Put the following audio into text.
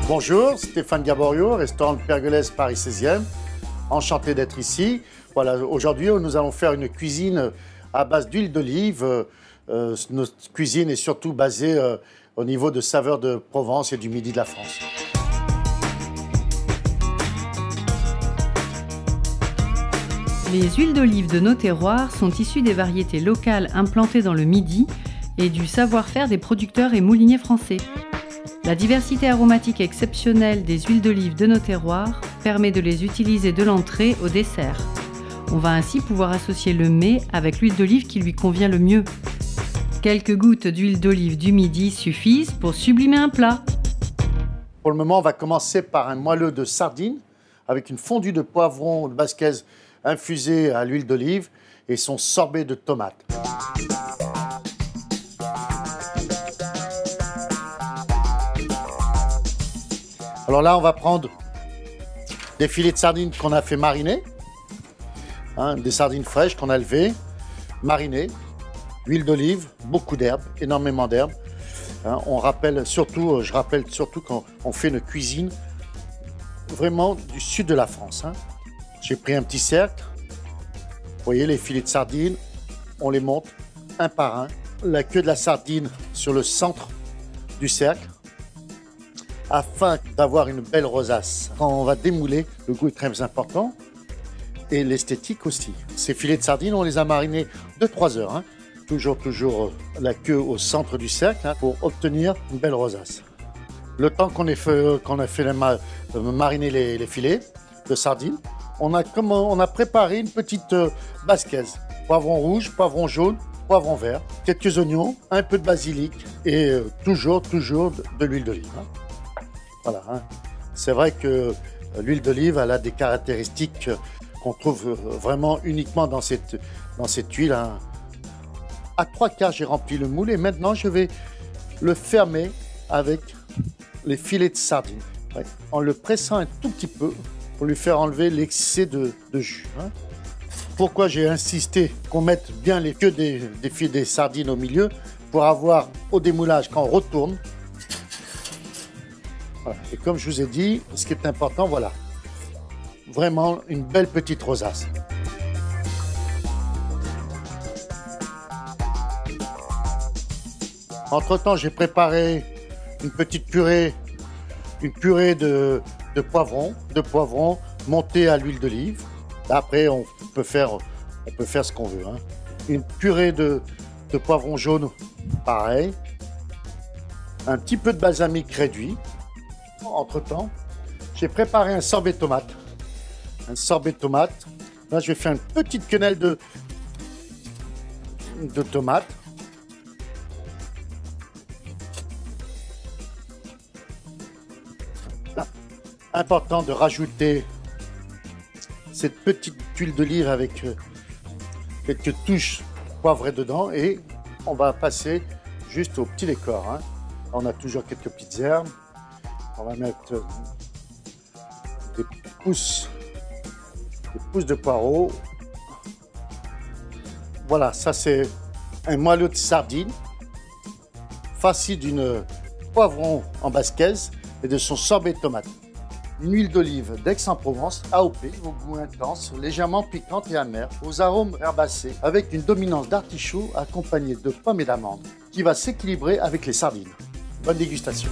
Bonjour, Stéphane Gaborio, restaurant Le Pergolèse, Paris 16e. Enchanté d'être ici. Voilà, aujourd'hui, nous allons faire une cuisine à base d'huile d'olive. Notre cuisine est surtout basée au niveau de saveurs de Provence et du midi de la France. Les huiles d'olive de nos terroirs sont issues des variétés locales implantées dans le Midi et du savoir-faire des producteurs et mouliniers français. La diversité aromatique exceptionnelle des huiles d'olive de nos terroirs permet de les utiliser de l'entrée au dessert. On va ainsi pouvoir associer le mets avec l'huile d'olive qui lui convient le mieux. Quelques gouttes d'huile d'olive du Midi suffisent pour sublimer un plat. Pour le moment, on va commencer par un moelleux de sardines avec une fondue de poivron de basquez infusée à l'huile d'olive et son sorbet de tomate. Alors là, on va prendre des filets de sardines qu'on a fait mariner, des sardines fraîches qu'on a levées, marinées, huile d'olive, beaucoup d'herbes, énormément d'herbes. Je rappelle surtout quand on fait une cuisine vraiment du sud de la France. J'ai pris un petit cercle, vous voyez les filets de sardines, on les monte un par un, la queue de la sardine sur le centre du cercle, afin d'avoir une belle rosace. Quand on va démouler, le goût est très important et l'esthétique aussi. Ces filets de sardines, on les a marinés 2-3 heures. Toujours la queue au centre du cercle pour obtenir une belle rosace. Le temps qu'on a fait mariner les filets de sardines, on a préparé une petite basquez. Poivron rouge, poivron jaune, poivron vert, quelques oignons, un peu de basilic et toujours de l'huile d'olive. Voilà, c'est vrai que l'huile d'olive elle a des caractéristiques qu'on trouve vraiment uniquement dans cette huile. À 3/4, j'ai rempli le moule et maintenant je vais le fermer avec les filets de sardines, en le pressant un tout petit peu pour lui faire enlever l'excès de jus. Pourquoi j'ai insisté qu'on mette bien les queues des filets des sardines au milieu pour avoir au démoulage, quand on retourne. Voilà. Et comme je vous ai dit, ce qui est important, voilà, vraiment une belle petite rosace. Entre-temps, j'ai préparé une petite purée, de poivron monté à l'huile d'olive. Après, on peut faire ce qu'on veut. Une purée de poivron jaune, pareil. Un petit peu de balsamique réduit. Entre-temps, j'ai préparé un sorbet de tomate. Là, je vais faire une petite quenelle de tomate. Là, important de rajouter cette petite huile d'olive avec quelques touches poivrées dedans et on va passer juste au petit décor. On a toujours quelques petites herbes. On va mettre des pousses de poireaux. Voilà, ça c'est un moelleux de sardines, farci d'une poivron en basquez et de son sorbet de tomate. Une huile d'olive d'Aix-en-Provence, AOP, au goût intense, légèrement piquante et amer, aux arômes herbacés, avec une dominance d'artichaut accompagnée de pommes et d'amandes, qui va s'équilibrer avec les sardines. Bonne dégustation.